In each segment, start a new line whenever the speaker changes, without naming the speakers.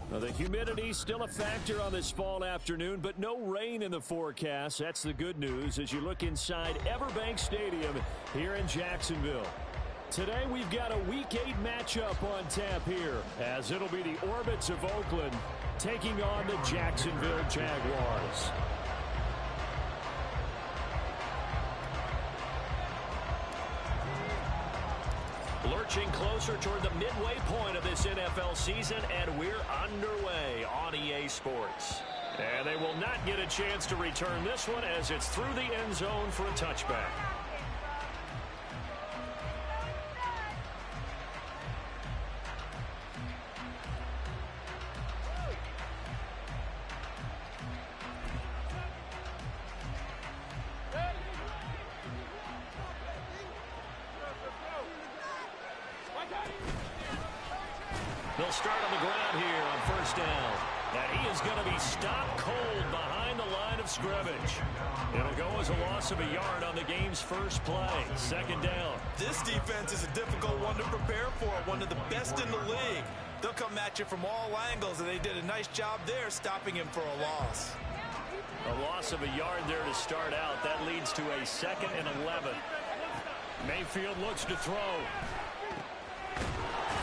Well, the humidity still a factor on this fall afternoon, but no rain in the forecast. That's the good news as you look inside Everbank Stadium here in Jacksonville. Today we've got a Week 8 matchup on tap here, as it'll be the Orbits of Oakland taking on the Jacksonville Jaguars. Lurching closer toward the midway point of this NFL season, and we're underway on EA Sports. And they will not get a chance to return this one as it's through the end zone for a touchback. They'll start on the ground here on first down. And he is going to be stopped cold behind the line of scrimmage. It'll go as a loss of a yard on the game's first play. Second down.
This defense is a difficult one to prepare for, one of the best in the league. They'll come at you from all angles, and they did a nice job there stopping him for a loss.
A loss of a yard there to start out. That leads to a 2nd and 11. Mayfield looks to throw.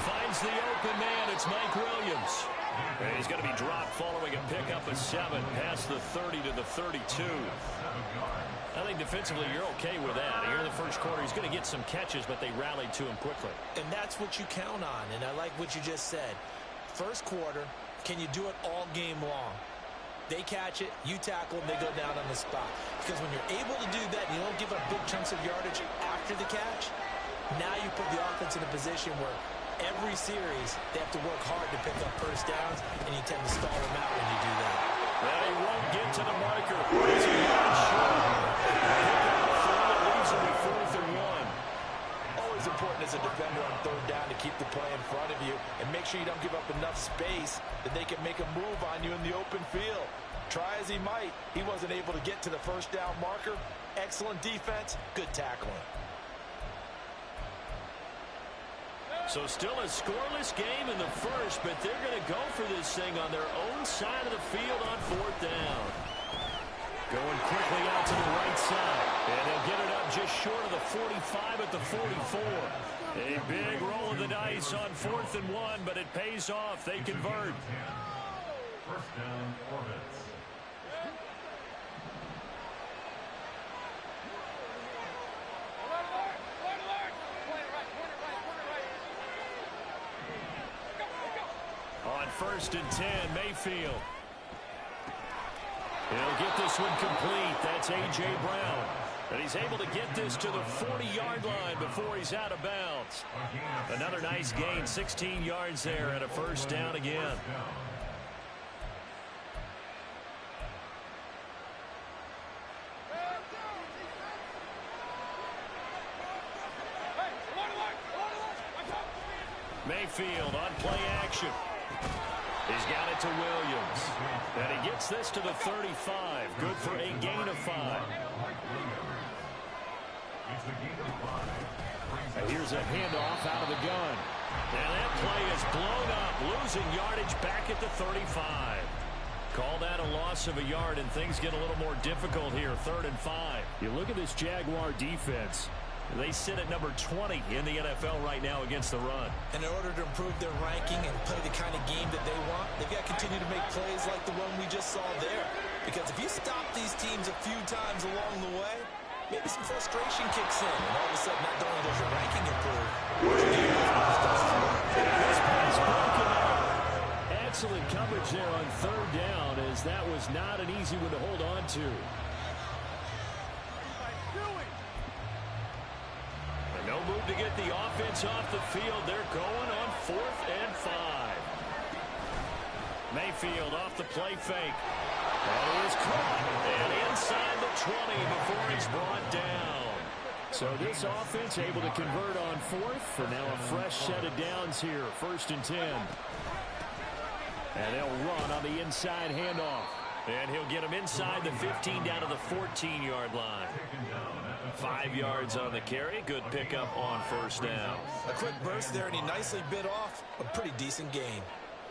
Finds the open man. It's Mike Williams. And he's going to be dropped following a pickup of 7 past the 30 to the 32. I think defensively you're okay with that. Here in the first quarter, he's going to get some catches, but they rallied to him quickly.
And that's what you count on, and I like what you just said. First quarter, can you do it all game long? They catch it, you tackle them, they go down on the spot. Because when you're able to do that, and you don't give up big chunks of yardage after the catch, now you put the offense in a position where every series, they have to work hard to pick up first downs, and you tend to stall them out when you do that.
Well, he won't get to the marker. He's a yard short. It leaves him with 4th and 1.
Always important as a defender on third down to keep the play in front of you and make sure you don't give up enough space that they can make a move on you in the open field. Try as he might, he wasn't able to get to the first down marker. Excellent defense, good tackling.
So still a scoreless game in the first, but they're going to go for this thing on their own side of the field on 4th down. Going quickly out to the right side, and they'll get it up just short of the 45 at the 44. A big roll of the dice on 4th and 1, but it pays off. They convert.
First down, Orbits.
On 1st and 10, Mayfield. He'll get this one complete. That's A.J. Brown. And he's able to get this to the 40-yard line before he's out of bounds. Another nice gain, 16 yards there and a first down again. Mayfield on play action. He's got it to Williams. And he gets this to the 35. Good for a gain of 5. And here's a handoff out of the gun. And that play is blown up, losing yardage back at the 35. Call that a loss of a yard, and things get a little more difficult here, 3rd and 5. You look at this Jaguar defense. They sit at number 20 in the NFL right now against the run.
And in order to improve their ranking and play the kind of game that they want, they've got to continue to make plays like the one we just saw there. Because if you stop these teams a few times along the way, maybe some frustration kicks in. And all of a sudden, not only does your ranking improve, but your game does too.
This pass broken up. Excellent coverage there on 3rd down, as that was not an easy one to hold on to. No move to get the offense off the field. They're going on 4th and 5. Mayfield off the play fake. And he is caught. And inside the 20 before he's brought down. So this offense able to convert on 4th. For now a fresh set of downs here. 1st and 10. And they'll run on the inside handoff. And he'll get him inside the 15 down to the 14-yard line. 5 yards on the carry. Good pickup on 1st down.
A quick burst there, and he nicely bit off a pretty decent gain.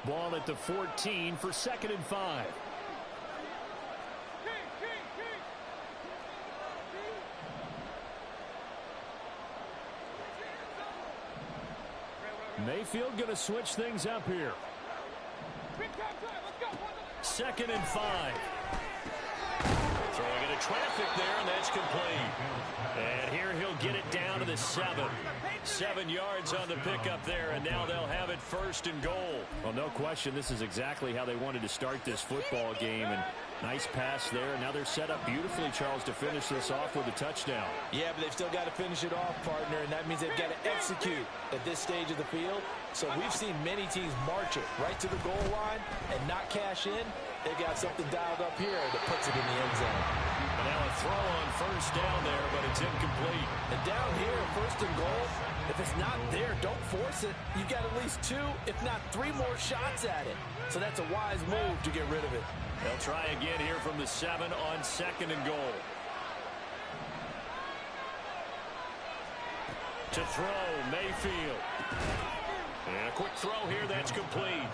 Ball at the 14 for 2nd and 5. Mayfield going to switch things up here. 2nd and 5. Throwing into traffic there, and that's complete. And here he'll get it down to the 7. 7 yards on the pickup there, and now they'll have it 1st and goal. Well, no question, this is exactly how they wanted to start this football game. And nice pass there. Now they're set up beautifully, Charles, to finish this off with a touchdown.
Yeah, but they've still got to finish it off, partner, and that means they've got to execute at this stage of the field. So we've seen many teams march it right to the goal line and not cash in. They've got something dialed up here that puts it in the end zone.
And now a throw on 1st down there, but it's incomplete.
And down here, 1st and goal, if it's not there, don't force it. You've got at least 2, if not 3 more shots at it. So that's a wise move to get rid of it.
They'll try again here from the 7 on 2nd and goal. To throw, Mayfield. And a quick throw here, that's complete.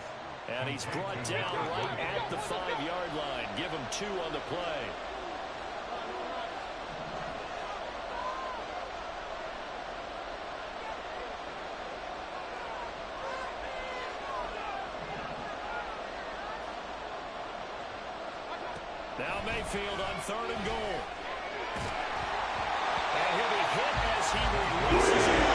And he's brought down right at the 5-yard line. Give him 2 on the play. Now Mayfield on 3rd and goal. And he'll be hit as he releases it.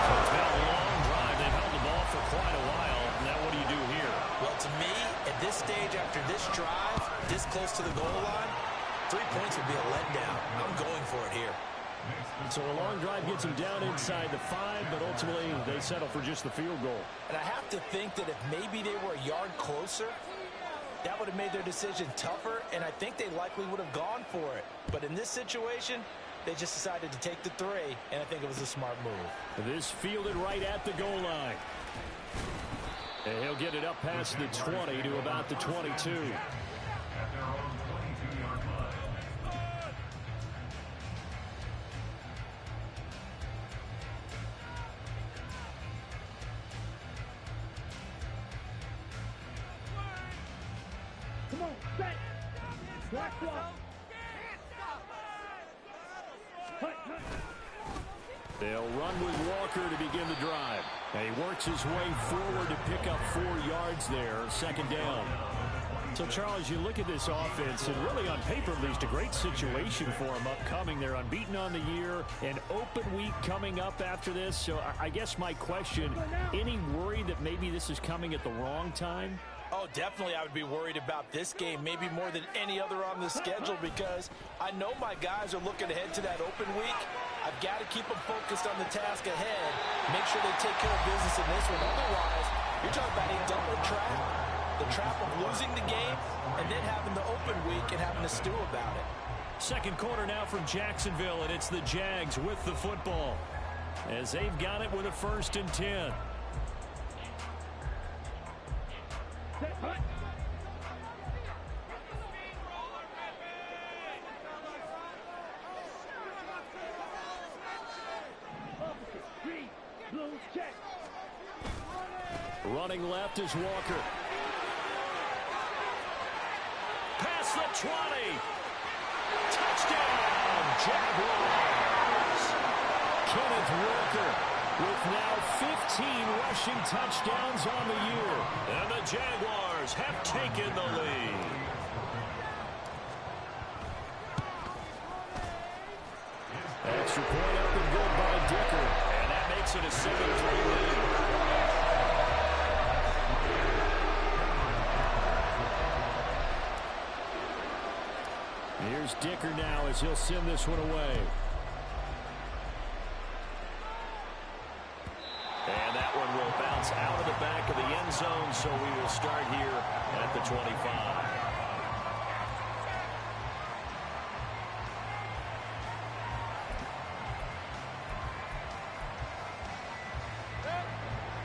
So it's been a long drive. They've held the ball for quite a while. Now what do you do here?
Well, to me, at this stage after this drive, this close to the goal line, 3 points would be a letdown. I'm going for it here.
So a long drive gets them down inside the 5, but ultimately they settle for just the field goal.
And I have to think that if maybe they were a yard closer, that would have made their decision tougher, and I think they likely would have gone for it. But in this situation, they just decided to take the 3, and I think it was a smart move.
This fielded right at the goal line. And he'll get it up past the 20 to about the 22.
At their own 22-yard line.
Come on, set. Black block.
They'll run with Walker to begin the drive. And he works his way forward to pick up 4 yards there, 2nd down. So, Charles, you look at this offense, and really on paper, at least, a great situation for them upcoming. They're unbeaten on the year, an open week coming up after this. So I guess my question, any worry that maybe this is coming at the wrong time?
Oh, definitely I would be worried about this game, maybe more than any other on the schedule, because I know my guys are looking ahead to that open week. I've got to keep them focused on the task ahead, make sure they take care of business in this one. Otherwise, you're talking about a double trap, the trap of losing the game and then having the open week and having to stew about it.
2nd quarter now from Jacksonville, and it's the Jags with the football as they've got it with a 1st and 10. Running left is Walker. Past the 20. Touchdown, Jaguars. Kenneth Walker with now 15 rushing touchdowns on the year. And the Jaguars have taken the lead. Extra point up and good by Dicker. And that makes it a 7-3 lead. Here's Dicker now as he'll send this one away. And that one will bounce out of the back of the end zone, so we will start here at the 25.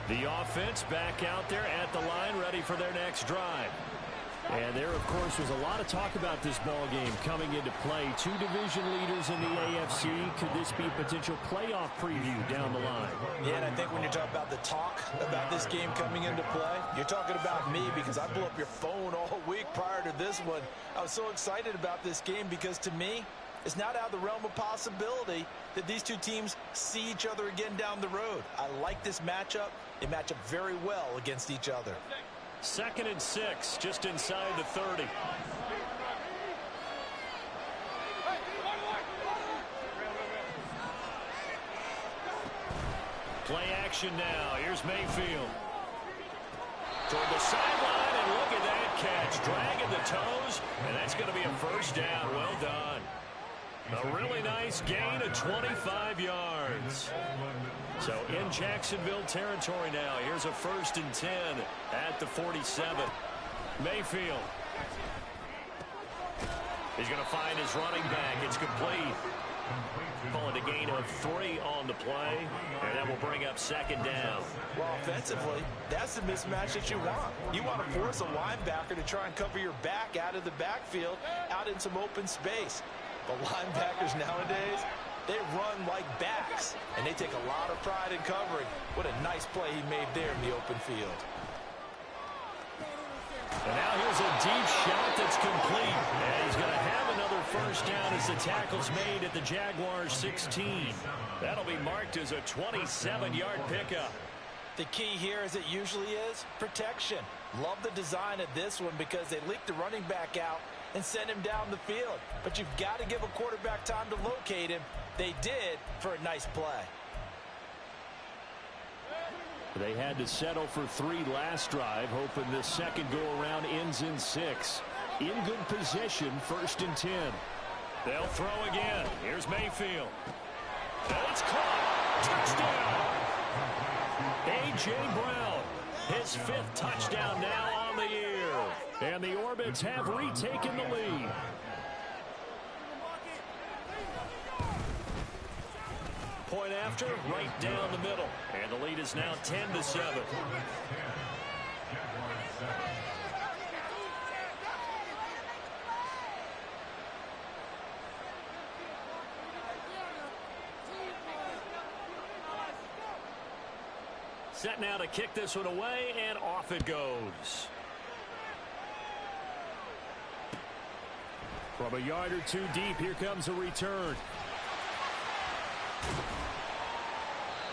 The offense back out there at the line, ready for their next drive. And there, of course, was a lot of talk about this ball game coming into play. Two division leaders in the AFC. Could this be a potential playoff preview down the line?
Yeah, and I think when you're talking about the talk about this game coming into play, you're talking about me because I blew up your phone all week prior to this one. I was so excited about this game because, to me, it's not out of the realm of possibility that these two teams see each other again down the road. I like this matchup. They match up very well against each other.
2nd and 6, just inside the 30. Play action now. Here's Mayfield. Toward the sideline, and look at that catch. Dragging the toes, and that's going to be a first down. Well done. A really nice gain of 25 yards. So in Jacksonville territory now. Here's a 1st and 10 at the 47. Mayfield. He's going to find his running back. It's complete. Calling a gain of 3 on the play, and that will bring up 2nd down.
Well, offensively, that's the mismatch that you want. You want to force a linebacker to try and cover your back out of the backfield, out in some open space. But linebackers nowadays, they run like backs, and they take a lot of pride in covering. What a nice play he made there in the open field.
And now here's a deep shot that's complete. And he's going to have another first down as the tackle's made at the Jaguars' 16. That'll be marked as a 27-yard pickup.
The key here, as it usually is, protection. Love the design of this one because they leaked the running back out and sent him down the field. But you've got to give a quarterback time to locate him. They did for a nice play.
They had to settle for 3 last drive, hoping this second go-around ends in 6. In good position, 1st and 10. They'll throw again. Here's Mayfield. And it's caught. Touchdown. A.J. Brown, his 5th touchdown now on the year. And the Orbits have retaken the lead. Point after, right down the middle. And the lead is now 10-7. Set now to kick this one away, and off it goes. From a yard or 2 deep, here comes a return.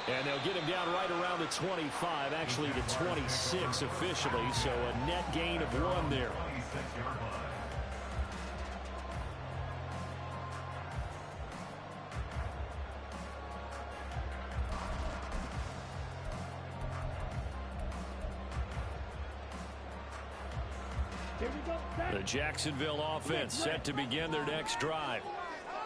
And they'll get him down right around the 25, actually the 26 officially, so a net gain of 1 there. The Jacksonville offense set to begin their next drive.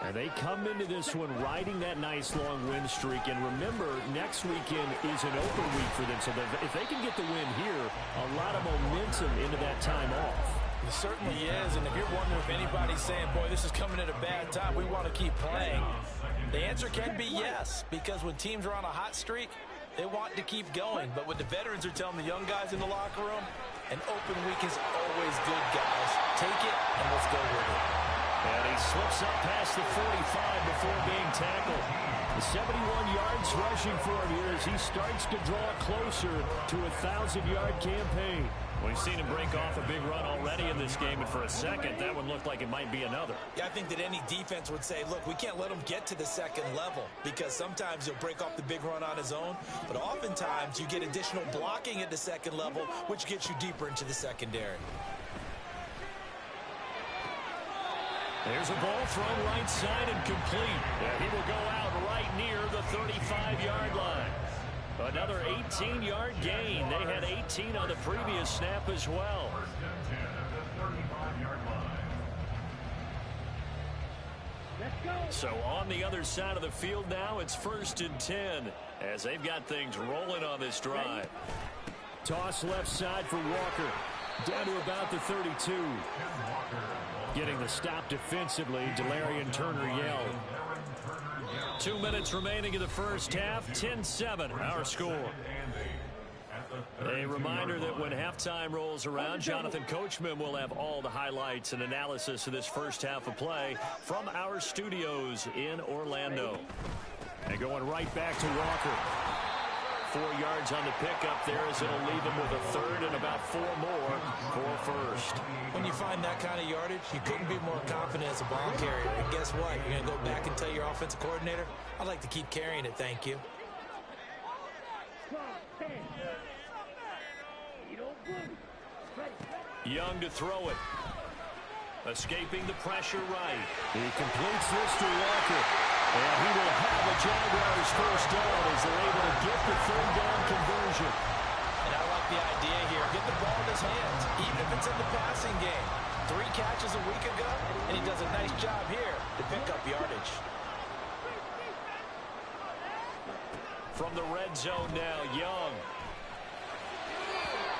And they come into this one riding that nice long win streak. And remember, next weekend is an open week for them. So if they can get the win here, a lot of momentum into that time off.
It certainly is. And if you're wondering if anybody's saying, boy, this is coming at a bad time, we want to keep playing, the answer can be yes. Because when teams are on a hot streak, they want to keep going. But what the veterans are telling the young guys in the locker room, an open week is always good, guys. Take it and let's go with it.
And he slips up past the 45 before being tackled. The 71 yards rushing for him here as he starts to draw closer to a 1,000-yard campaign. We've seen him break off a big run already in this game, and for a second, that one looked like it might be another.
Yeah, I think that any defense would say, look, we can't let him get to the second level because sometimes he'll break off the big run on his own, but oftentimes you get additional blocking at the second level, which gets you deeper into the secondary.
There's a ball thrown right side and complete. And he will go out right near the 35-yard line. Another 18-yard gain. They had 18 on the previous snap as well. So on the other side of the field now, it's 1st and 10 as they've got things rolling on this drive. Toss left side for Walker. Down to about the 32. Getting the stop defensively, Delarian Turner yelled. 2 minutes remaining in the first half, 10-7, our score. A reminder that when halftime rolls around, Jonathan Coachman will have all the highlights and analysis of this first half of play from our studios in Orlando. And going right back to Walker. 4 yards on the pickup there as it'll leave him with a third and about 4 more for first.
When you find that kind of yardage, you couldn't be more confident as a ball carrier. And guess what? You're going to go back and tell your offensive coordinator, I'd like to keep carrying it, thank you.
Young to throw it. Escaping the pressure right. He completes this to Walker. And he will have a Jaguars first down as they're able to get the third down conversion.
And I like the idea here. Get the ball in his hands, even if it's in the passing game. 3 catches a week ago, and he does a nice job here to pick up yardage.
From the red zone now, Young.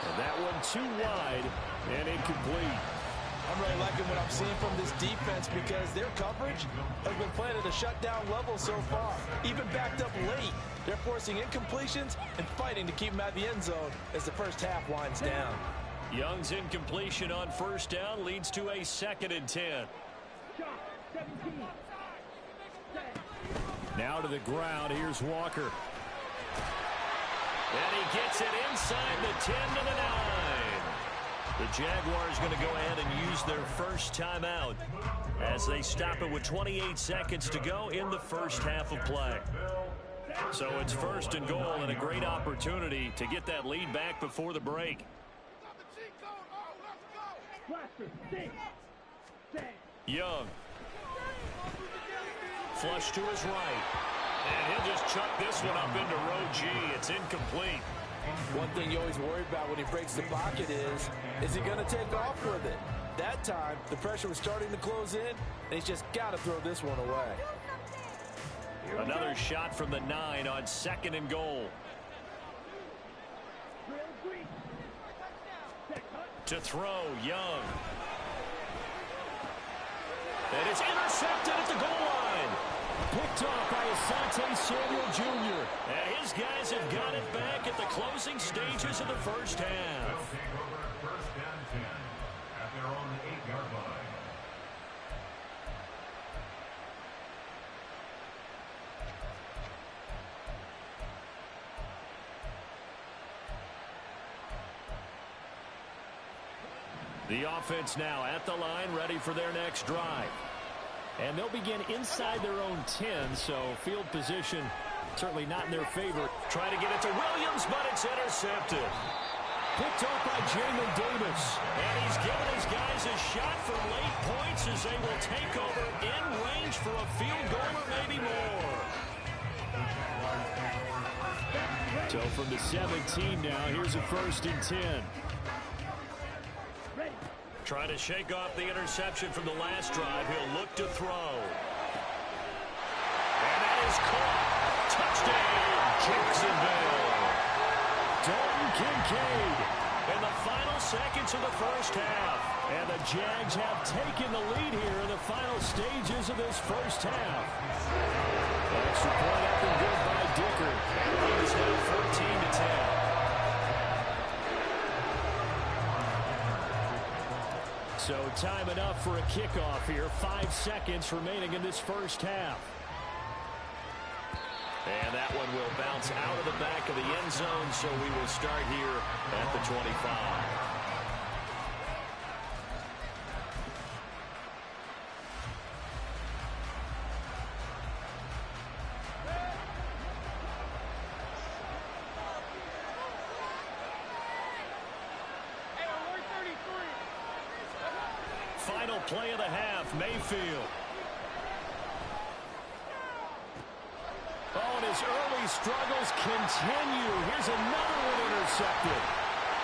And that one too wide and incomplete.
I'm really liking what I'm seeing from this defense because their coverage has been playing at a shutdown level so far. Even backed up late, they're forcing incompletions and fighting to keep them at the end zone as the first half winds down.
Young's incompletion on first down leads to a 2nd and 10. Now to the ground. Here's Walker. And he gets it inside the 10 to the 9. The Jaguars going to go ahead and use their first timeout as they stop it with 28 seconds to go in the first half of play. So it's 1st and goal and a great opportunity to get that lead back before the break. Young. Flush to his right. And he'll just chuck this one up into row G. It's incomplete.
One thing you always worry about when he breaks the pocket is he going to take off with it? That time, the pressure was starting to close in, and he's just got to throw this one away.
Another shot from the 9 on 2nd and goal. To throw, Young. And it's intercepted at the goal line. Picked off by Asante Samuel Jr. And his guys have got it back at the closing stages of the first half.
Take over 1st and 10 at their own 8-yard line.
The offense now at the line, ready for their next drive. And they'll begin inside their own 10, so field position certainly not in their favor. Try to get it to Williams, but it's intercepted. Picked off by Jamin Davis. And he's given his guys a shot for late points as they will take over in range for a field goal or maybe more. So from the 17 now, here's a 1st and 10. Trying to shake off the interception from the last drive. He'll look to throw. And that is caught. Touchdown, Jacksonville. Dalton Kincaid in the final seconds of the first half. And the Jags have taken the lead here in the final stages of this first half. Extra point up and good by Dicker. It is now 14 to 10. So time enough for a kickoff here. 5 seconds remaining in this first half. And that one will bounce out of the back of the end zone, so we will start here at the 25. Final play of the half, Mayfield. Oh, and his early struggles continue. Here's another one intercepted.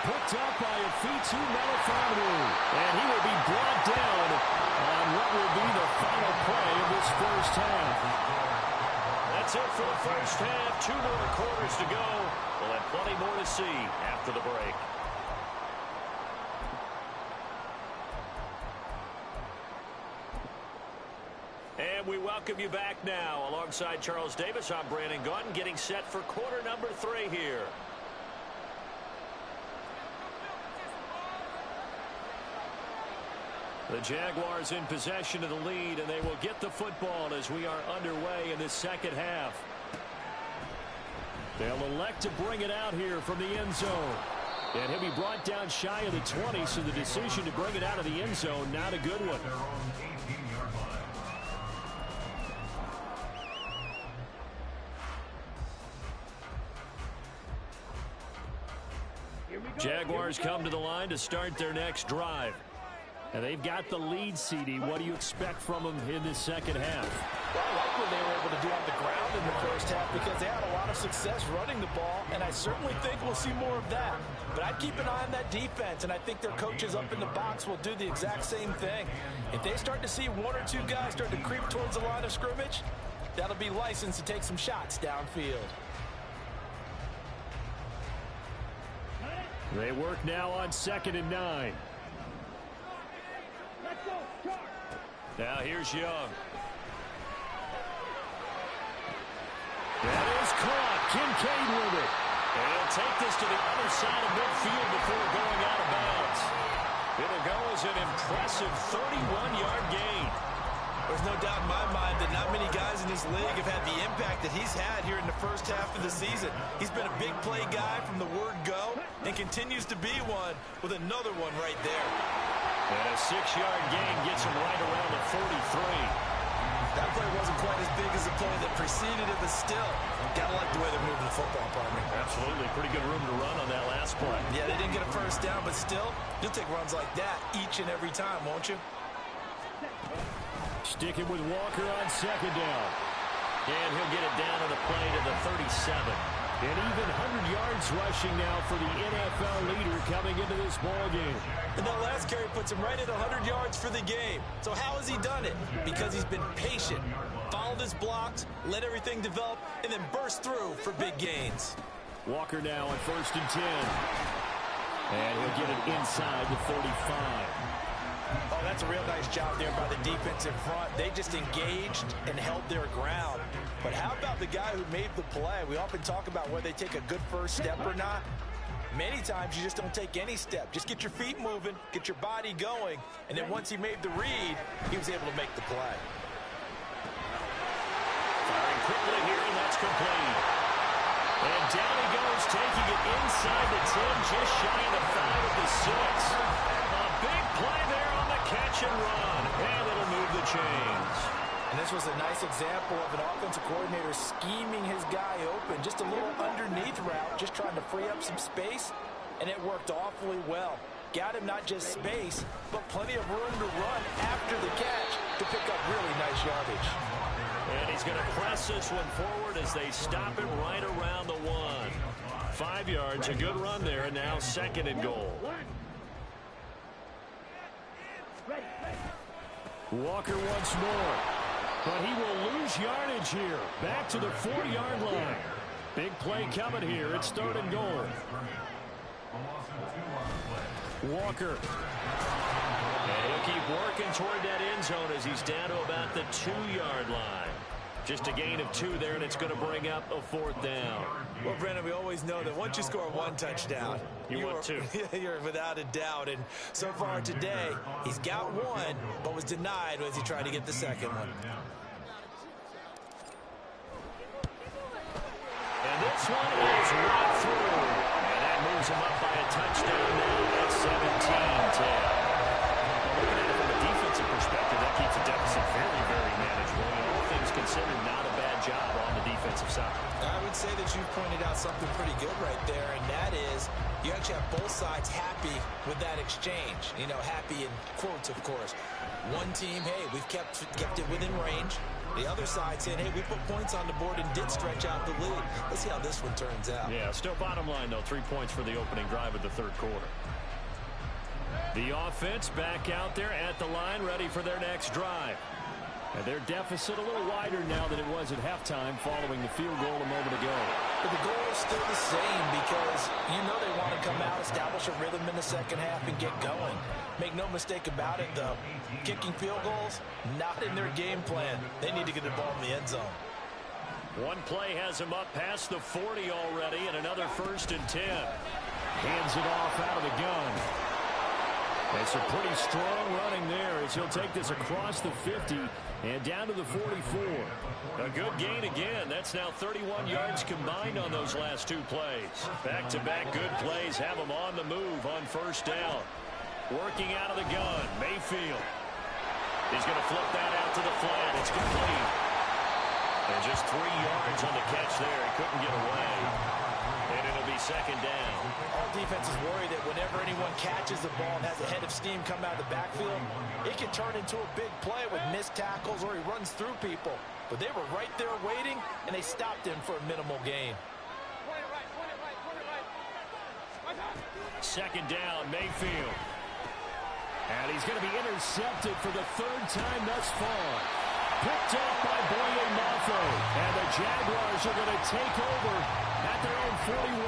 Picked up by Afitu Melifonwu. And he will be brought down on what will be the final play of this first half. That's it for the first half. 2 more quarters to go. We'll have plenty more to see after the break. And we welcome you back now. Alongside Charles Davis, I'm Brandon Gaudin, getting set for quarter number 3 here. The Jaguars in possession of the lead, and they will get the football as we are underway in the second half. They'll elect to bring it out here from the end zone. And he'll be brought down shy of the 20, so the decision to bring it out of the end zone, not a good one. Jaguars come to the line to start their next drive. And they've got the lead, CD. What do you expect from them in this second half?
Well, I like what they were able to do on the ground in the first half because they had a lot of success running the ball, and I certainly think we'll see more of that. But I'd keep an eye on that defense, and I think their coaches up in the box will do the exact same thing. If they start to see one or two guys start to creep towards the line of scrimmage, that'll be licensed to take some shots downfield.
They work now on 2nd and 9. Now here's Young. That is caught. Kincaid with it. And he'll take this to the other side of midfield before going out of bounds. It'll go as an impressive 31-yard gain.
There's no doubt in my mind that not many guys in this league have had the impact that he's had here in the first half of the season. He's been a big play guy from the word go and continues to be one with another one right there.
And a 6-yard gain gets him right around the 43.
That play wasn't quite as big as the play that preceded it, but still, gotta like the way they're moving the football, partner.
Absolutely. Pretty good room to run on that last play.
Yeah, they didn't get a first down, but still, you'll take runs like that each and every time, won't you?
Sticking with Walker on 2nd down. And he'll get it down on the play to the 37. And even 100 yards rushing now for the NFL leader coming into this ball game.
And that last carry puts him right at 100 yards for the game. So how has he done it? Because he's been patient, followed his blocks, let everything develop, and then burst through for big gains.
Walker now on 1st and 10. And he'll get it inside the 45.
Oh, that's a real nice job there by the defense in front. They just engaged and held their ground. But how about the guy who made the play? We often talk about whether they take a good first step or not. Many times you just don't take any step. Just get your feet moving, get your body going, and then once he made the read, he was able to make the play.
Firing quickly here, and that's complete. And down he goes, taking it inside the 10, just shy of the 5 of the 6. A big play there on the catch and run, and it'll move the chains.
And this was a nice example of an offensive coordinator scheming his guy open. Just a little underneath route, just trying to free up some space, and it worked awfully well. Got him not just space, but plenty of room to run after the catch to pick up really nice yardage.
And he's going to press this one forward as they stop him right around the 1. 5 yards, a good run there, and now 2nd and goal. Walker once more. But he will lose yardage here. Back to the 40-yard line. Big play coming here. It's 3rd and goal. Walker. And he'll keep working toward that end zone as he's down to about the 2-yard line. Just a gain of 2 there, and it's going to bring up a 4th down.
Well, Brennan, we always know that once you score 1 touchdown,
you want 2.
You're without a doubt. And so far today, he's got 1, but was denied as he tried to get the 2nd one.
And this one is right through. And that moves him up by a touchdown now at 17-10. Looking at it from a defensive perspective, that keeps the deficit very, very manageable. And all things considered, not a bad job on the defensive side.
I would say that you've pointed out something pretty good right there, and that is you actually have both sides happy with that exchange. You know, happy in quotes, of course. One team, hey, we've kept it within range. The other side saying, hey, we put points on the board and did stretch out the lead. Let's see how this one turns out.
Yeah, still bottom line, though, 3 points for the opening drive of the 3rd quarter. The offense back out there at the line, ready for their next drive. And their deficit a little wider now than it was at halftime following the field goal a moment ago.
But the goal is still the same because you know they want to come out, establish a rhythm in the second half, and get going. Make no mistake about it, though. Kicking field goals, not in their game plan. They need to get the ball in the end zone.
One play has him up past the 40 already, and another 1st and 10. Hands it off out of the gun. It's a pretty strong running there as he'll take this across the 50 and down to the 44. A good gain again. That's now 31 yards combined on those last two plays. Back-to-back good plays have him on the move on first down. Working out of the gun, Mayfield. He's going to flip that out to the flat. It's complete. And just 3 yards on the catch there. He couldn't get away. And it'll be second down.
All defenses worry that whenever anyone catches the ball and has a head of steam come out of the backfield, it can turn into a big play with missed tackles or he runs through people. But they were right there waiting, and they stopped him for a minimal gain.
Second down, Mayfield. And he's going to be intercepted for the third time thus far. Picked off by Boye Mafe. And the Jaguars are going to take over at their own 41.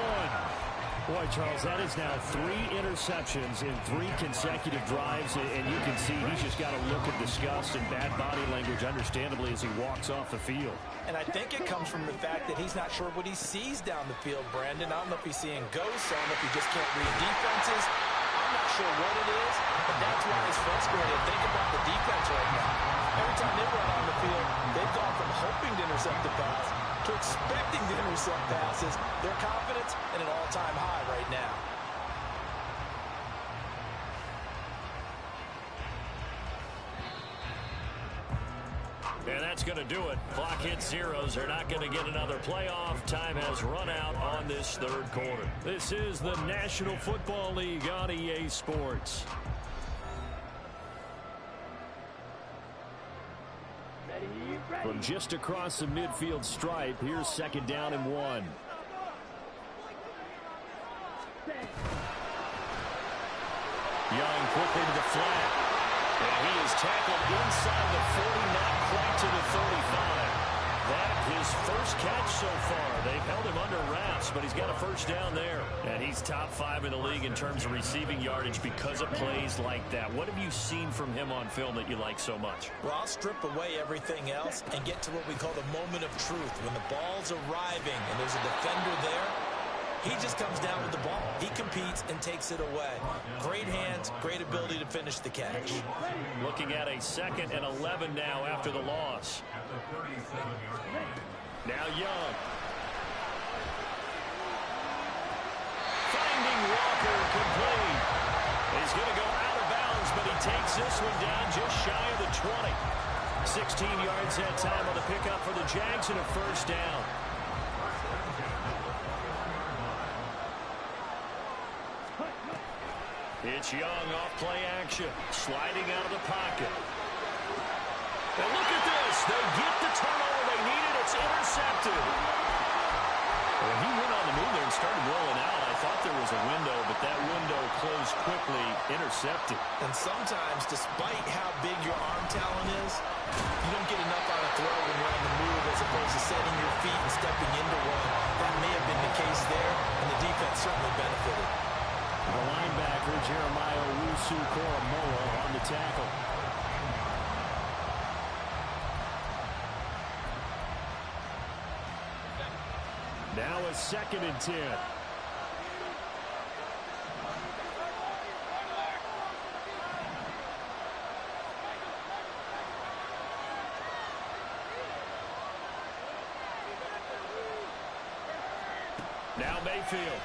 Boy, Charles, that is now 3 interceptions in 3 consecutive drives. And you can see he's just got a look of disgust and bad body language, understandably, as he walks off the field.
And I think it comes from the fact that he's not sure what he sees down the field, Brandon. I don't know if he's seeing ghosts. I don't know if he just can't read defenses. I'm not sure what it is, but that's why he's frustrated. Think about the defense right now. Every time they run on the field, they've gone from hoping to intercept the pass to expecting to intercept passes. Their confidence at an all-time high right now.
And that's going to do it. Clock hits zeros. They're not going to get another playoff. Time has run out on this third quarter. This is the National Football League on EA Sports. From just across the midfield stripe, here's second down and 1. Young quickly to the flat. And he is tackled inside the 40, not quite to the 35. That his first catch so far. They've held him under wraps, but he's got a first down there. And he's top 5 in the league in terms of receiving yardage because of plays like that. What have you seen from him on film that you like so much?
Well, I'll strip away everything else and get to what we call the moment of truth. When the ball's arriving and there's a defender there, he just comes down with the ball. He competes and takes it away. Great hands, great ability to finish the catch.
Looking at a 2nd and 11 now after the loss. Now Young. Finding Walker complete. He's going to go out of bounds, but he takes this one down just shy of the 20. 16 yards that time on the pickup for the Jags and a first down. It's Young off play action, sliding out of the pocket. And look at this. They get the turnover they needed. It's intercepted. Well, he went on the move there and started rolling out. I thought there was a window, but that window closed quickly, intercepted.
And sometimes, despite how big your arm talent is, you don't get enough on a throw when you're on the move as opposed to setting your feet and stepping into one. That may have been the case there, and the defense certainly benefited.
The linebacker, Jeremiah Owusu-Koramoah, on the tackle. Now a 2nd and 10. Now Mayfield.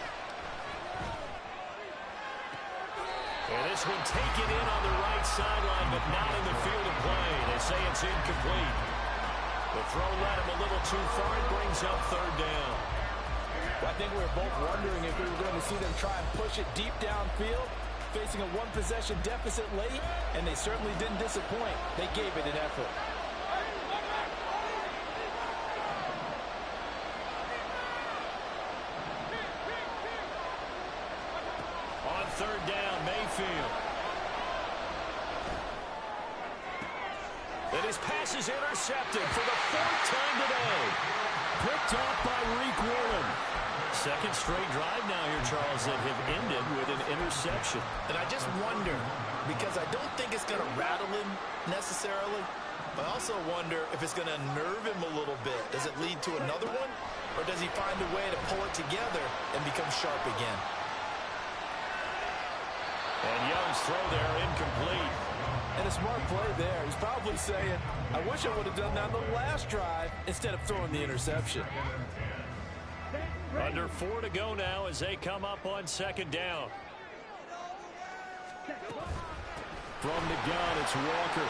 And this one taken in on the right sideline, but not in the field of play. They say it's incomplete. The throw led him a little too far. It brings up third down.
Well, I think we were both wondering if we were going to see them try and push it deep downfield, facing a one-possession deficit late, and they certainly didn't disappoint. They gave it an effort.
On third down, Mayfield. And his pass is intercepted for the 4th time today. Picked off by Reek Woolen. Second straight drive now here, Charles, that have ended with an interception.
And I just wonder, because I don't think it's going to rattle him necessarily, but I also wonder if it's going to nerve him a little bit. Does it lead to another one? Or does he find a way to pull it together and become sharp again?
And Young's throw there incomplete.
And a smart play there. He's probably saying, I wish I would have done that on the last drive instead of throwing the interception.
Under 4 to go now as they come up on second down. From the gun, it's Walker.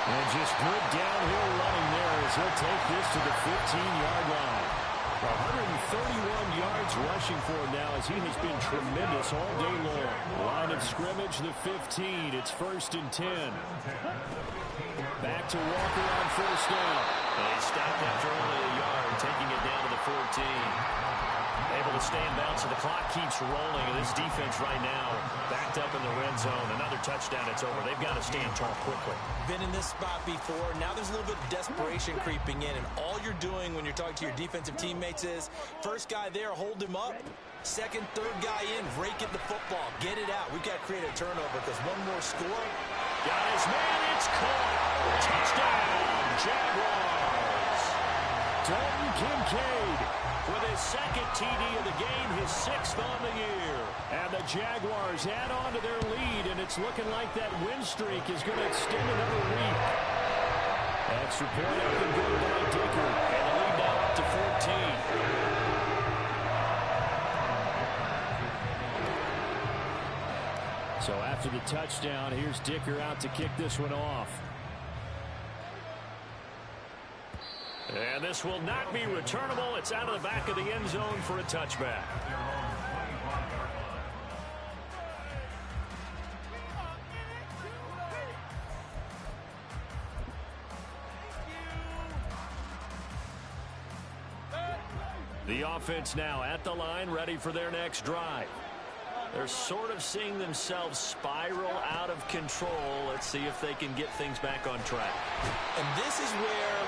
And just good downhill running there as he'll take this to the 15-yard line. 131 yards rushing for him now as he has been tremendous all day long. Line of scrimmage, the 15. It's 1st and 10. Back to Walker on first down. And he stopped after only a yard, taking it down to the 14. Able to stay in bounds, so the clock keeps rolling. And this defense right now backed up in the red zone. Another touchdown, it's over. They've got to stand tall quickly.
Been in this spot before. Now there's a little bit of desperation creeping in. And all you're doing when you're talking to your defensive teammates is, first guy there, hold him up. Second, third guy in, rake at the football. Get it out. We've got to create a turnover because one more score.
Got his man. It's caught. Touchdown, Jaguars. Dalton Kincaid with his second TD of the game, his 6th on the year. And the Jaguars add on to their lead, and it's looking like that win streak is going to extend another week. Extra point up and good by Dicker. And the lead now up to 14. So after the touchdown, here's Dicker out to kick this one off. And this will not be returnable. It's out of the back of the end zone for a touchback. The offense now at the line, ready for their next drive. They're sort of seeing themselves spiral out of control. Let's see if they can get things back on track.
And this is where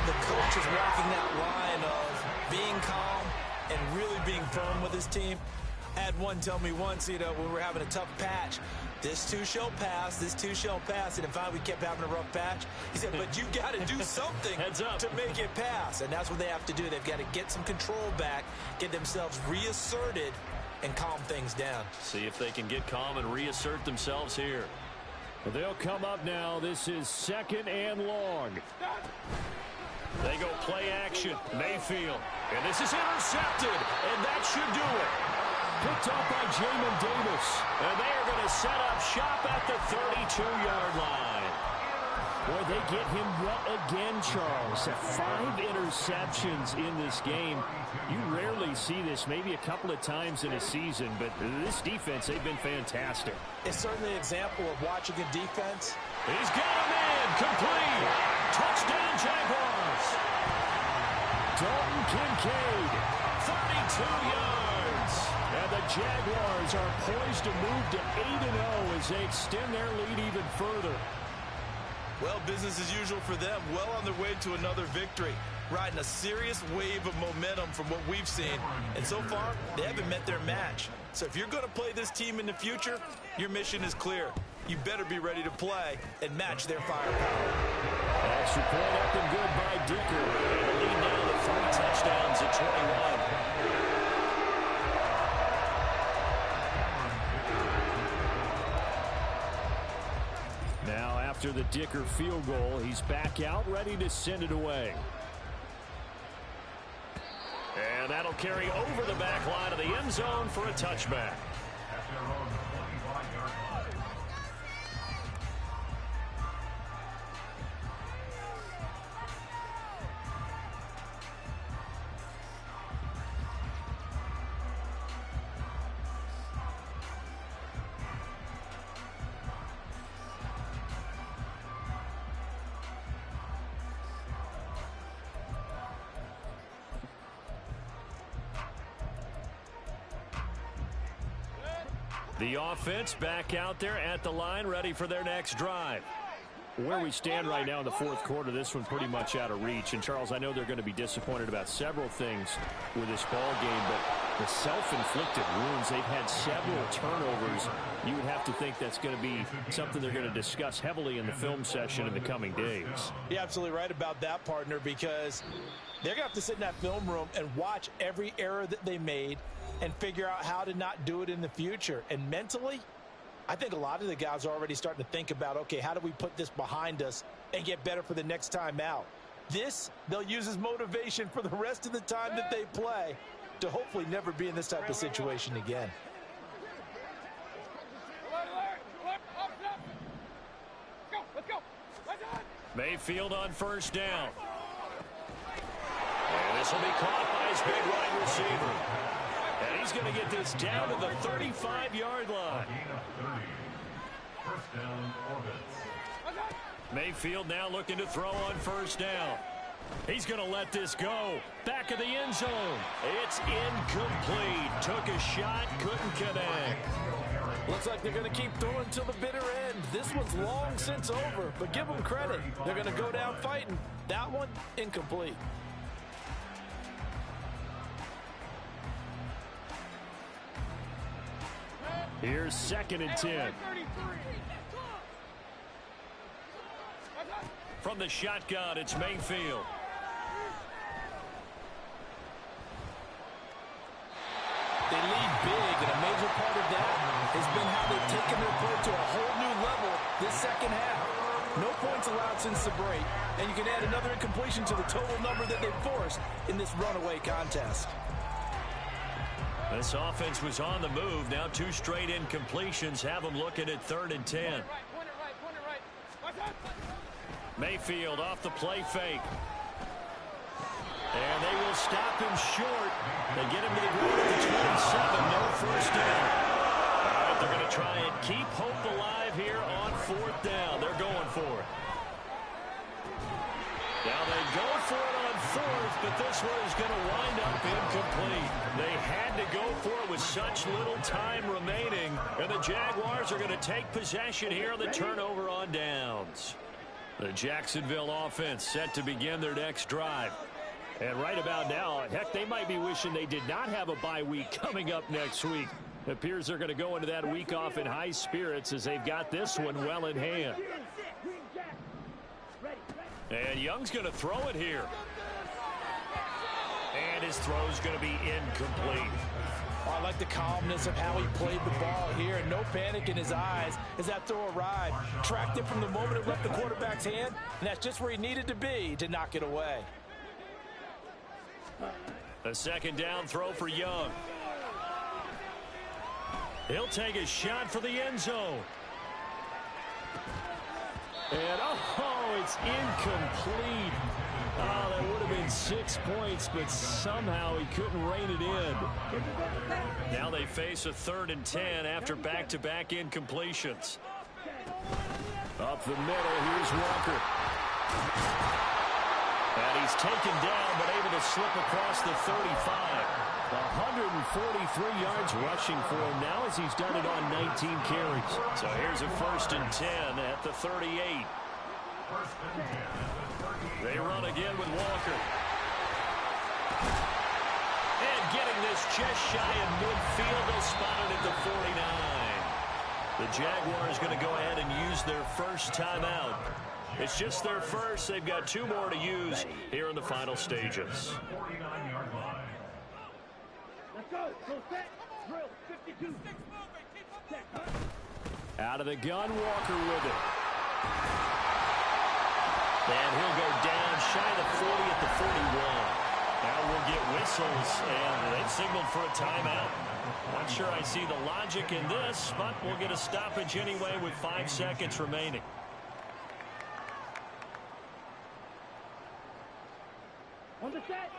the coach is walking that line of being calm and really being firm with his team. I had one tell me once, when we were having a tough patch, this too shall pass, this too shall pass. And if we kept having a rough patch, he said, but you got to do something to make it pass. And that's what they have to do. They've got to get some control back, get themselves reasserted, and calm things down.
See if they can get calm and reassert themselves here. Well, they'll come up now. This is 2nd and long. They go play action. Mayfield. And this is intercepted. And that should do it. Picked up by Jamin Davis. And they are going to set up shop at the 32-yard line. Boy, they get him wet again, Charles. 5 interceptions in this game. You rarely see this, maybe a couple of times in a season, but this defense, they've been fantastic.
It's certainly an example of watching a defense.
He's got a man, complete. Touchdown, Jaguars. Dalton Kincaid, 32 yards. And the Jaguars are poised to move to 8-0 as they extend their lead even further.
Well, business as usual for them. Well on their way to another victory. Riding a serious wave of momentum from what we've seen. And so far, they haven't met their match. So if you're going to play this team in the future, your mission is clear. You better be ready to play and match their firepower.
Extra point up and good by Dicker. And the lead now to 3 touchdowns at 21. Now after the Dicker field goal, he's back out ready to send it away. And that'll carry over the back line of the end zone for a touchback. The offense back out there at the line, ready for their next drive. Where we stand right now in the 4th quarter, this one pretty much out of reach. And, Charles, I know they're going to be disappointed about several things with this ball game, but the self-inflicted wounds, they've had several turnovers. You would have to think that's going to be something they're going to discuss heavily in the film session in the coming days.
You're absolutely right about that, partner, because they're going to have to sit in that film room and watch every error that they made, and figure out how to not do it in the future. And mentally, I think a lot of the guys are already starting to think about, okay, how do we put this behind us and get better for the next time out? This, they'll use as motivation for the rest of the time that they play to hopefully never be in this type of situation again.
Mayfield on first down. And this will be caught by his big wide receiver. And he's going to get this down to the 35-yard line.
First down, Orbits.
Mayfield now looking to throw on first down. He's going to let this go. Back of the end zone. It's incomplete. Took a shot, couldn't connect.
Looks like they're going to keep throwing until the bitter end. This one's long since over, but give them credit. They're going to go down fighting. That one, incomplete.
Here's 2nd and 10. From the shotgun, it's Mayfield.
They lead big, and a major part of that has been how they've taken their play to a whole new level this second half. No points allowed since the break, and you can add another incompletion to the total number that they've forced in this runaway contest.
This offense was on the move. Now 2 straight incompletions have them looking at 3rd and 10. Mayfield off the play fake. And they will stop him short. They get him to the ground at the 27. No first down. All right, they're going to try and keep hope alive here on 4th down. They're going for it. Now they go for it on 4th, but this one is going to wind up incomplete. They had to go for it with such little time remaining, and the Jaguars are going to take possession here on the turnover on downs. The Jacksonville offense set to begin their next drive. And right about now, heck, they might be wishing they did not have a bye week coming up next week. It appears they're going to go into that week off in high spirits as they've got this one well in hand. And Young's going to throw it here. And his throw's going to be incomplete.
Oh, I like the calmness of how he played the ball here. No panic in his eyes as that throw arrived. Tracked it from the moment it left the quarterback's hand, and that's just where he needed to be to knock it away.
A 2nd down throw for Young. He'll take a shot for the end zone. And, oh, it's incomplete. Oh, that would have been 6 points, but somehow he couldn't rein it in. Now they face a 3rd and 10 after back-to-back incompletions. Up the middle, here's Walker. And he's taken down, but able to slip across the 35. 143 yards rushing for him now as he's done it on 19 carries. So here's a 1st and 10 at the 38. They run again with Walker. And getting this just shy of midfield, they'll spot it at the 49. The Jaguars going to go ahead and use their first timeout. It's just their first. They've got 2 more to use here in the final stages.
49-yard line.
Let's go. Go set. Drill. 52.
Out of the gun, Walker with it. And he'll go down shy of the 40 at the 41. Now we'll get whistles, and they've signaled for a timeout. Not sure I see the logic in this, but we'll get a stoppage anyway with 5 seconds remaining.
On the set.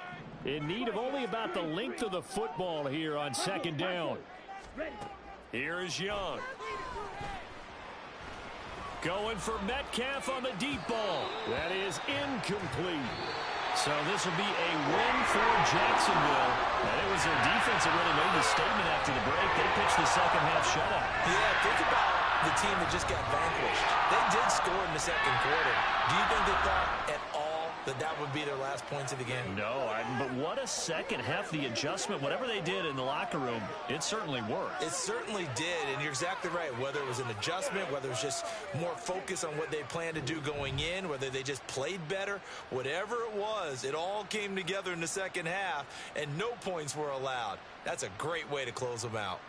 In need of only about the length of the football here on 2nd down.
Ready.
Here is Young. Going for Metcalf on the deep ball. That is incomplete. So this will be a win for Jacksonville. And it was their defense that really made the statement after the break. They pitched the second half shutout.
Yeah, think about the team that just got vanquished. They did score in the 2nd quarter. Do you think they thought at all that would be their last points of the game.
No, but what a second half. The adjustment, whatever they did in the locker room, it certainly worked.
It certainly did, and you're exactly right. Whether it was an adjustment, whether it was just more focus on what they planned to do going in, whether they just played better, whatever it was, it all came together in the second half, and no points were allowed. That's a great way to close them out.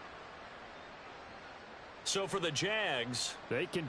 So for the Jags, they can